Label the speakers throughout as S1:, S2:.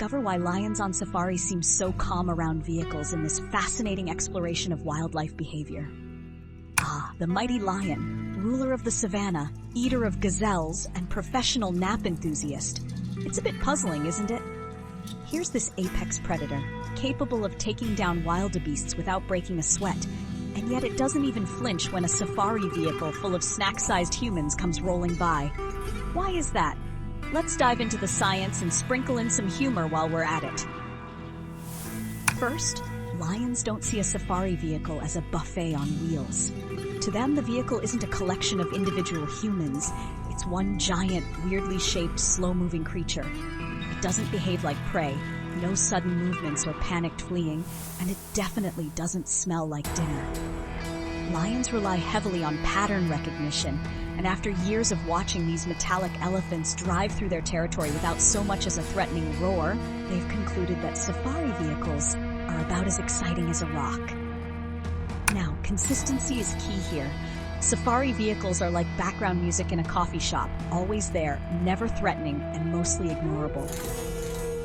S1: discover why lions on safari seem so calm around vehicles in this fascinating exploration of wildlife behavior. Ah, the mighty lion, ruler of the savannah, eater of gazelles, and professional nap enthusiast. It's a bit puzzling, isn't it? Here's this apex predator, capable of taking down wildebeests without breaking a sweat, and yet it doesn't even flinch when a safari vehicle full of snack-sized humans comes rolling by. Why is that? Let's dive into the science and sprinkle in some humor while we're at it. First, lions don't see a safari vehicle as a buffet on wheels. To them, the vehicle isn't a collection of individual humans. It's one giant, weirdly shaped, slow-moving creature. It doesn't behave like prey, no sudden movements or panicked fleeing, and it definitely doesn't smell like dinner. Lions rely heavily on pattern recognition, and after years of watching these metallic elephants drive through their territory without so much as a threatening roar, they've concluded that safari vehicles are about as exciting as a rock. Now, consistency is key here. Safari vehicles are like background music in a coffee shop, always there, never threatening, and mostly ignorable.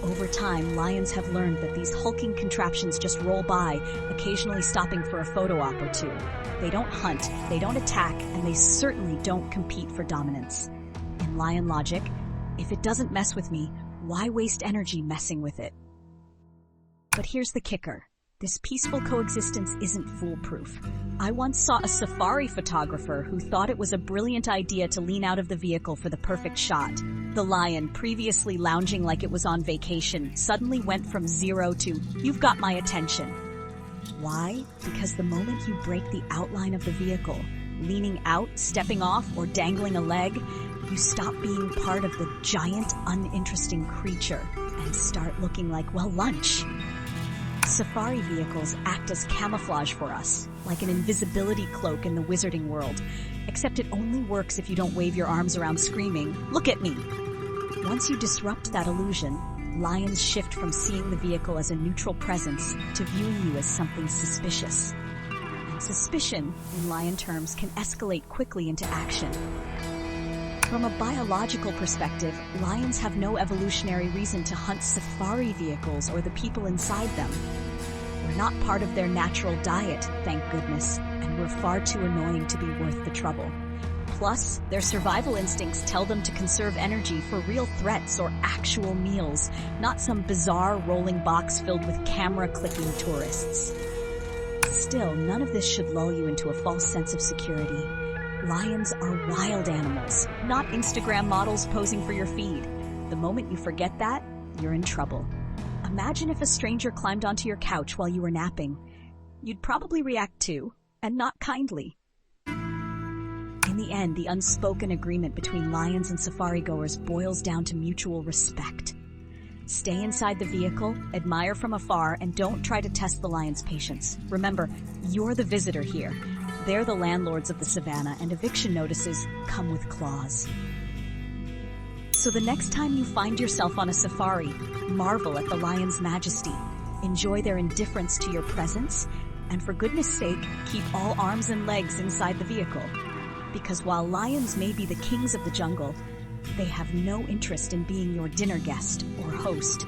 S1: Over time, lions have learned that these hulking contraptions just roll by, occasionally stopping for a photo op or two. They don't hunt, they don't attack, and they certainly don't compete for dominance. In lion logic, if it doesn't mess with me, why waste energy messing with it? But here's the kicker. This peaceful coexistence isn't foolproof. I once saw a safari photographer who thought it was a brilliant idea to lean out of the vehicle for the perfect shot. The lion, previously lounging like it was on vacation, suddenly went from 0 to, "You've got my attention." Why? Because the moment you break the outline of the vehicle, leaning out, stepping off, or dangling a leg, you stop being part of the giant, uninteresting creature and start looking like, well, lunch. Safari vehicles act as camouflage for us, like an invisibility cloak in the wizarding world, except it only works if you don't wave your arms around screaming, "Look at me!" Once you disrupt that illusion, lions shift from seeing the vehicle as a neutral presence to viewing you as something suspicious. And suspicion, in lion terms, can escalate quickly into action. From a biological perspective, lions have no evolutionary reason to hunt safari vehicles or the people inside them. We're not part of their natural diet, thank goodness, and we're far too annoying to be worth the trouble. Plus, their survival instincts tell them to conserve energy for real threats or actual meals, not some bizarre rolling box filled with camera-clicking tourists. Still, none of this should lull you into a false sense of security. Lions are wild animals, not Instagram models posing for your feed. The moment you forget that, you're in trouble. Imagine if a stranger climbed onto your couch while you were napping. You'd probably react too, and not kindly. In the end, the unspoken agreement between lions and safari goers boils down to mutual respect. Stay inside the vehicle, admire from afar, and don't try to test the lion's patience. Remember, you're the visitor here. They're the landlords of the savannah, and eviction notices come with claws. So the next time you find yourself on a safari, marvel at the lion's majesty, enjoy their indifference to your presence, and for goodness sake, keep all arms and legs inside the vehicle. Because while lions may be the kings of the jungle, they have no interest in being your dinner guest or host.